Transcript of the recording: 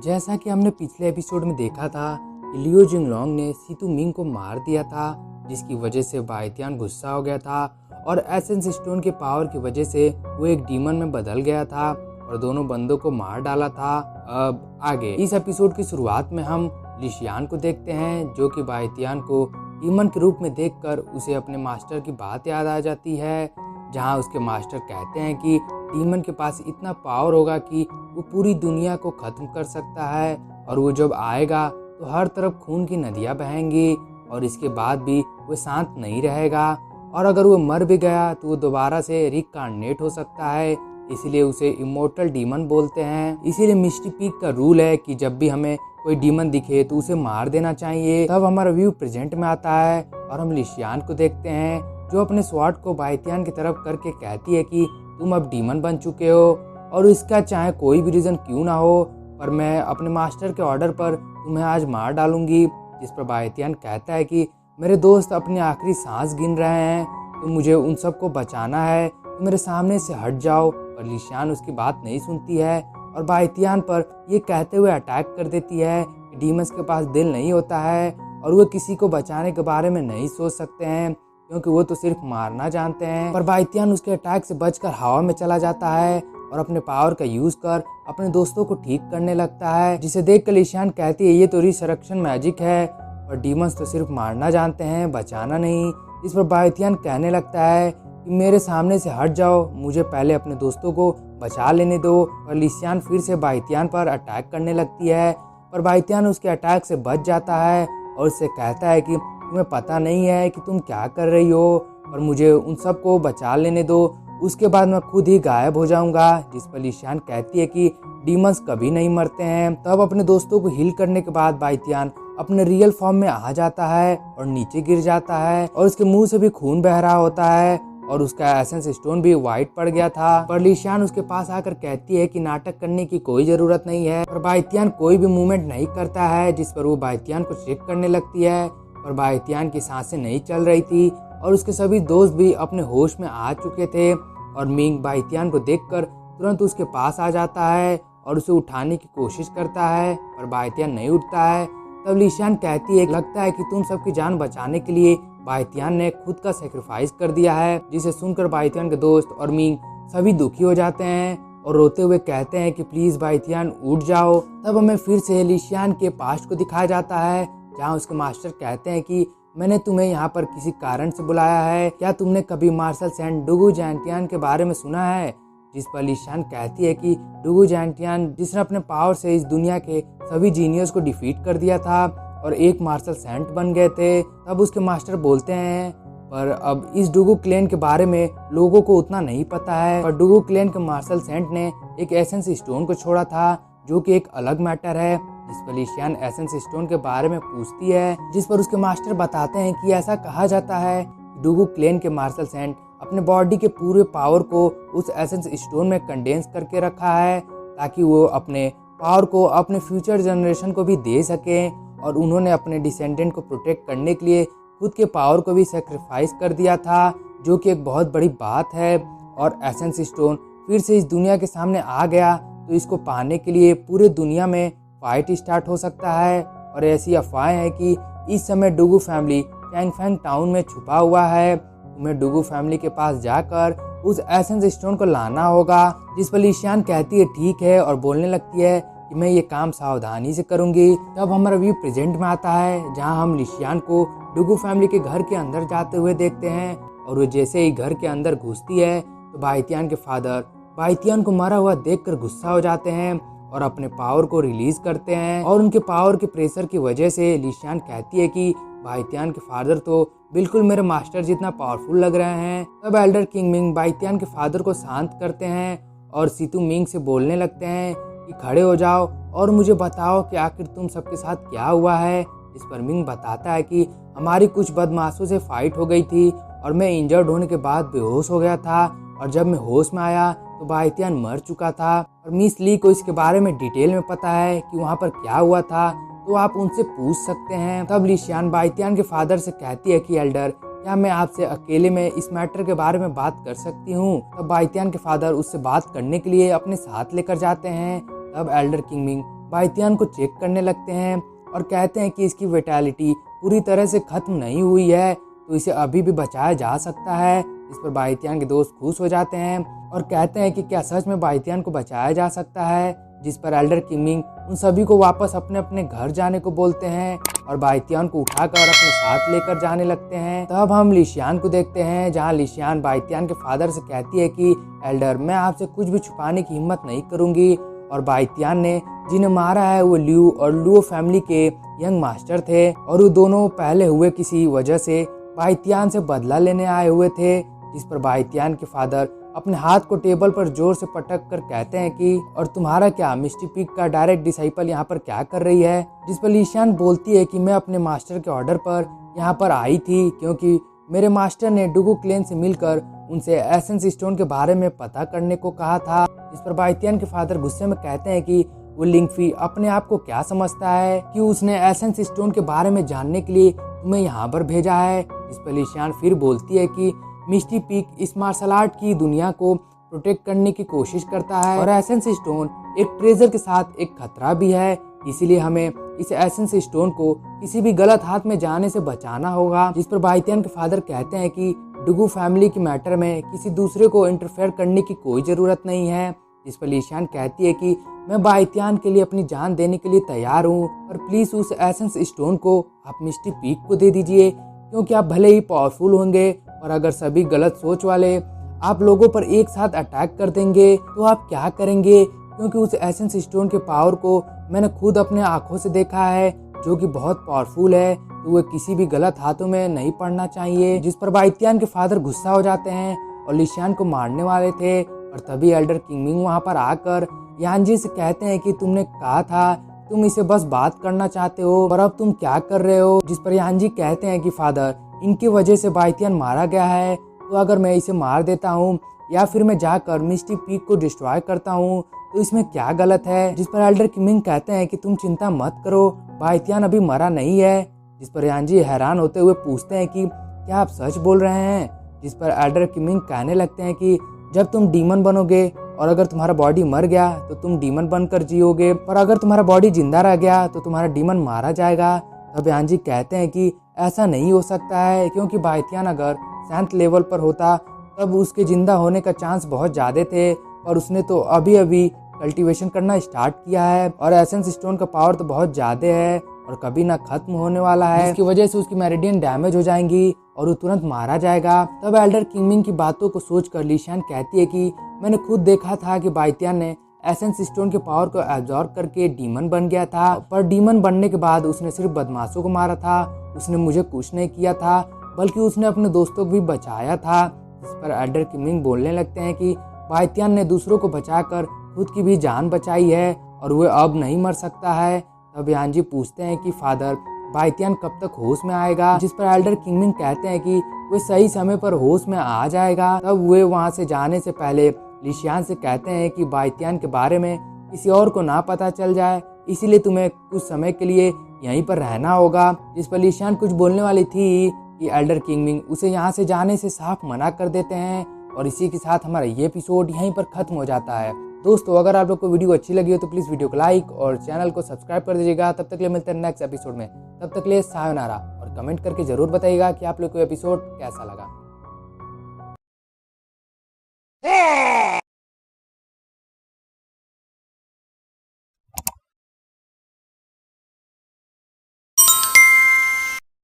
जैसा कि हमने पिछले एपिसोड में देखा था कि लियो जिंगलोंग ने सीतू मिंग को मार दिया था, जिसकी वजह से बाइटियान गुस्सा हो गया था और एसेंस स्टोन के पावर की वजह से वो एक डीमन में बदल गया था और दोनों बंदों को मार डाला था। अब आगे इस एपिसोड की शुरुआत में हम लिशियान को देखते हैं, जो कि बाइटियान को डीमन के रूप में देखकर उसे अपने मास्टर की बात याद आ जाती है, जहां उसके मास्टर कहते हैं कि डीमन के पास इतना पावर होगा कि वो पूरी दुनिया को खत्म कर सकता है और वो जब आएगा तो हर तरफ खून की नदियां बहेंगी और इसके बाद भी वो शांत नहीं रहेगा और अगर वो मर भी गया तो वो दोबारा से रिकार्नेट हो सकता है, इसीलिए उसे इमोर्टल डीमन बोलते हैं। इसीलिए मिस्टी पीक का रूल है कि जब भी हमें कोई डीमन दिखे तो उसे मार देना चाहिए। तब हमारा व्यू प्रेजेंट में आता है और हम लिशियान को देखते हैं, जो अपने स्वॉर्ड को बाइटियान की तरफ करके कहती है कि तुम अब डीमन बन चुके हो और इसका चाहे कोई भी रीज़न क्यों ना हो, पर मैं अपने मास्टर के ऑर्डर पर तुम्हें आज मार डालूंगी। जिस पर बाइटियान कहता है कि मेरे दोस्त अपनी आखिरी सांस गिन रहे हैं, तो मुझे उन सबको बचाना है, तो मेरे सामने से हट जाओ। पर लिशियान उसकी बात नहीं सुनती है और बाइटियान पर ये कहते हुए अटैक कर देती है कि डीमंस के पास दिल नहीं होता है और वो किसी को बचाने के बारे में नहीं सोच सकते हैं, क्योंकि वो तो सिर्फ मारना जानते हैं। पर बाइटियान उसके अटैक से बचकर हवा में चला जाता है और अपने पावर का यूज कर अपने दोस्तों को ठीक करने लगता है, जिसे देख कर लिशियान कहती है ये तो रिसरेक्शन मैजिक है और डीमंस तो सिर्फ मारना जानते हैं, बचाना नहीं। इस पर बाइटियान कहने लगता है कि मेरे सामने से हट जाओ, मुझे पहले अपने दोस्तों को बचा लेने दो। और लिशियान फिर से बाइटियान पर अटैक करने लगती है, पर बाइटियान उसके अटैक से बच जाता है और उससे कहता है कि तुम्हें पता नहीं है कि तुम क्या कर रही हो और मुझे उन सबको बचा लेने दो, उसके बाद मैं खुद ही गायब हो जाऊंगा। जिस पर लिशियान कहती है कि डीमंस कभी नहीं मरते हैं। तब अपने दोस्तों को हील करने के बाद बाइटियान अपने रियल फॉर्म में आ जाता है और नीचे गिर जाता है और उसके मुंह से भी खून बह रहा होता है और उसका एसेंस स्टोन भी वाइट पड़ गया था। पर लिशियान उसके पास आकर कहती है कि नाटक करने की कोई जरूरत नहीं है, पर बाइटियान कोई भी मूवमेंट नहीं करता है, जिस पर वो बाइटियान को चेक करने लगती है। पर बाइटियान की सांसें नहीं चल रही थी और उसके सभी दोस्त भी अपने होश में आ चुके थे और मिंग बाइटियान को देखकर तुरंत उसके पास आ जाता है और उसे उठाने की कोशिश करता है, पर बाइटियान नहीं उठता है। तब लिशियान कहती है लगता है कि तुम सबकी जान बचाने के लिए बाइटियान ने खुद का सेक्रीफाइस कर दिया है, जिसे सुनकर बाइटियान के दोस्त और मिंग सभी दुखी हो जाते हैं और रोते हुए कहते हैं कि प्लीज बाइटियान उठ जाओ। तब हमें फिर से लिशियान के पास्ट को दिखाया जाता है, जहाँ उसके मास्टर कहते हैं कि मैंने तुम्हें यहाँ पर किसी कारण से बुलाया है, क्या तुमने कभी मार्शल सैंड डुगु जैंटियान के बारे में सुना है? जिस पर लिशियान कहती है कि डुगु जैंटियान जिसने अपने पावर से इस दुनिया के सभी जीनियस को डिफीट कर दिया था और एक मार्शल सैंट बन गए थे। तब उसके मास्टर बोलते हैं पर अब इस डुगु क्लैन के बारे में लोगों को उतना नहीं पता है, पर डुगु क्लैन के मार्शल सैंट ने एक एसेंस स्टोन को छोड़ा था, जो कि एक अलग मैटर है। जिस पर लिशियान एसेंस स्टोन के बारे में पूछती है, जिस पर उसके मास्टर बताते हैं कि ऐसा कहा जाता है डुगु क्लैन के मार्शल सैंट अपने बॉडी के पूरे पावर को उस एसेंस स्टोन में कंडेंस करके रखा है, ताकि वो अपने पावर को अपने फ्यूचर जनरेशन को भी दे सकें और उन्होंने अपने डिसेंडेंट को प्रोटेक्ट करने के लिए खुद के पावर को भी सेक्रीफाइस कर दिया था, जो कि एक बहुत बड़ी बात है। और एसेंस स्टोन फिर से इस दुनिया के सामने आ गया, तो इसको पाने के लिए पूरे दुनिया में फाइट स्टार्ट हो सकता है। और ऐसी अफवाहें हैं कि इस समय डुगु फैमिली चैंगफेंग टाउन में छुपा हुआ है, तुम्हें डुगु फैमिली के पास जाकर उस एसेंस स्टोन को लाना होगा। जिस पर लिशियान कहती है ठीक है और बोलने लगती है कि मैं ये काम सावधानी से करूंगी। तब हमारा व्यू प्रेजेंट में आता है, जहां हम लिशियान को डुगु फैमिली के घर के अंदर जाते हुए देखते हैं और वो जैसे ही घर के अंदर घुसती है तो बाइटियान के फादर बाइटियान को मरा हुआ देखकर गुस्सा हो जाते हैं और अपने पावर को रिलीज करते हैं और उनके पावर के प्रेशर की वजह से लिशियान कहती है कि बाइटियान के फादर तो बिल्कुल मेरे मास्टर जितना पावरफुल लग रहे हैं। तब एल्डर किंग मिंग बाइटियान के फादर को शांत करते हैं और सीतू मिंग से बोलने लगते हैं कि खड़े हो जाओ और मुझे बताओ कि आखिर तुम सबके साथ क्या हुआ है। इस पर मिंग बताता है कि हमारी कुछ बदमाशों से फाइट हो गई थी और मैं इंजर्ड होने के बाद बेहोश हो गया था और जब मैं होश में आया तो बाइटियान मर चुका था और मिस ली को इसके बारे में डिटेल में पता है कि वहाँ पर क्या हुआ था, तो आप उनसे पूछ सकते हैं। तब लिशियान बाइटियान के फादर से कहती है कि एल्डर क्या मैं आपसे अकेले में इस मैटर के बारे में बात कर सकती हूँ। तब बाइटियान के फादर उससे बात करने के लिए अपने साथ लेकर जाते हैं। तब एल्डर किंग मिंग बाइतियान को चेक करने लगते हैं और कहते हैं कि इसकी विटैलिटी पूरी तरह से खत्म नहीं हुई है, तो इसे अभी भी बचाया जा सकता है। इस पर बाइतियान के दोस्त खुश हो जाते हैं और कहते हैं कि क्या सच में बाइतियान को बचाया जा सकता है, जिस पर एल्डर किमिंग उन सभी को वापस अपने अपने घर जाने को बोलते हैं और बाइतियान को उठाकर अपने साथ लेकर जाने लगते हैं। तब हम लिशियान को देखते हैं, जहां लिशियान बाइतियान के फादर से कहती है कि एल्डर, मैं आपसे कुछ भी छुपाने की हिम्मत नहीं करूंगी। और बाइतियान ने जिन्हें मारा है वो लियू और लुओ फैमिली के यंग मास्टर थे और वो दोनों पहले हुए किसी वजह से बाइतियान से बदला लेने आए हुए थे। जिस पर बाइतियान के फादर अपने हाथ को टेबल पर जोर से पटक कर कहते हैं कि और तुम्हारा क्या, मिस्टी पिग का डायरेक्ट डिसाइपल यहाँ पर क्या कर रही है। जिस पर लिशियान बोलती है कि मैं अपने मास्टर के ऑर्डर पर यहाँ पर आई थी, क्योंकि मेरे मास्टर ने डुगू क्लेन से मिलकर उनसे एसेंस स्टोन के बारे में पता करने को कहा था। इस पर बाइतियान के फादर गुस्से में कहते हैं कि वो लिंगफी अपने आप को क्या समझता है कि उसने एसेंस स्टोन के बारे में जानने के लिए तुम्हें यहाँ पर भेजा है। इस पर लिशियान फिर बोलती है कि मिस्टी पिग इस मार्शल आर्ट की दुनिया को प्रोटेक्ट करने की कोशिश करता है और एसेंस स्टोन एक ट्रेजर के साथ एक खतरा भी है, इसीलिए हमें इस एसेंस स्टोन को किसी भी गलत हाथ में जाने से बचाना होगा। जिस पर बाइतियान के फादर कहते हैं कि डुगू फैमिली के मैटर में किसी दूसरे को इंटरफेयर करने की कोई जरूरत नहीं है। जिस पर लिशियान कहती है कि मैं बाइतियान के लिए अपनी जान देने के लिए तैयार हूँ, पर प्लीज उस एसेंस स्टोन को आप मिस्टी पिग को दे दीजिए, क्योंकि आप भले ही पावरफुल होंगे और अगर सभी गलत सोच वाले आप लोगों पर एक साथ अटैक कर देंगे तो आप क्या करेंगे, क्योंकि उस एसेंस स्टोन के पावर को मैंने खुद अपने आंखों से देखा है, जो कि बहुत पावरफुल है, तो वह किसी भी गलत हाथों में नहीं पड़ना चाहिए। जिस पर बाइतियान के फादर गुस्सा हो जाते हैं और लिशियान को मारने वाले थे, और तभी एल्डर किमिंग वहां पर आकर यानजी से कहते हैं कि तुमने कहा था तुम इसे बस बात करना चाहते हो, और अब तुम क्या कर रहे हो। जिस पर यानजी कहते हैं कि फादर, इनकी वजह से बाइतियान मारा गया है, तो अगर मैं इसे मार देता हूँ या फिर मैं जाकर मिस्टी पिग को डिस्ट्रॉय करता हूँ तो इसमें क्या गलत है। जिस पर एल्डर किमिंग कहते हैं कि तुम चिंता मत करो, बाइतियान अभी मरा नहीं है। जिस पर यानजी हैरान होते हुए पूछते हैं कि क्या आप सच बोल रहे हैं। जिस पर एल्डर किमिंग कहने लगते हैं कि जब तुम डीमन बनोगे और अगर तुम्हारा बॉडी मर गया तो तुम डीमन बनकर जियोगे, पर अगर तुम्हारा बॉडी जिंदा रह गया तो तुम्हारा डीमन मारा जाएगा। तब यानजी कहते हैं कि ऐसा नहीं हो सकता है, क्योंकि बाइतियान अगर 7th लेवल पर होता तब उसके जिंदा होने का चांस बहुत ज्यादा थे, और उसने तो अभी अभी कल्टीवेशन करना स्टार्ट किया है और एसेंस स्टोन का पावर तो बहुत ज्यादा है और कभी ना खत्म होने वाला है, इसकी वजह से उसकी मेरिडियन डैमेज हो जाएंगी और वो तुरंत मारा जाएगा। तब एल्डर किमिंग की बातों को सोचकर लिशियान कहती है कि मैंने खुद देखा था कि बाइतियान ने एसेंस स्टोन के पावर को एब्जॉर्ब करके डीमन बन गया था, पर डीमन बनने के बाद उसने सिर्फ बदमाशों को मारा था, उसने मुझे कुछ नहीं किया था, बल्कि उसने अपने दोस्तों को भी बचाया था। इस पर एल्डर किमिंग बोलने लगते हैं कि बाइतियान ने दूसरों को बचाकर खुद की भी जान बचाई है और वह अब नहीं मर सकता है। तब यानजी पूछते हैं कि फादर, बाइतियान कब तक होश में आएगा। जिस पर एल्डर किमिंग कहते हैं कि वे सही समय पर होश में आ जाएगा। तब वे वहां से जाने से पहले लिशियान से कहते हैं कि बाइतियान के बारे में किसी और को ना पता चल जाए, इसीलिए तुम्हें कुछ समय के लिए यहीं पर रहना होगा। जिस पर लिशियान कुछ बोलने वाली थी कि एल्डर किमिंग उसे यहाँ से जाने से साफ मना कर देते हैं, और इसी के साथ हमारा ये एपिसोड यहीं पर खत्म हो जाता है। दोस्तों, अगर आप लोग को वीडियो अच्छी लगी हो तो प्लीज़ वीडियो को लाइक और चैनल को सब्सक्राइब कर दीजिएगा। तब तक ले मिलते हैं नेक्स्ट एपिसोड में, तब तक ले सायोनारा, और कमेंट करके जरूर बताइएगा कि आप लोग को एपिसोड कैसा लगा।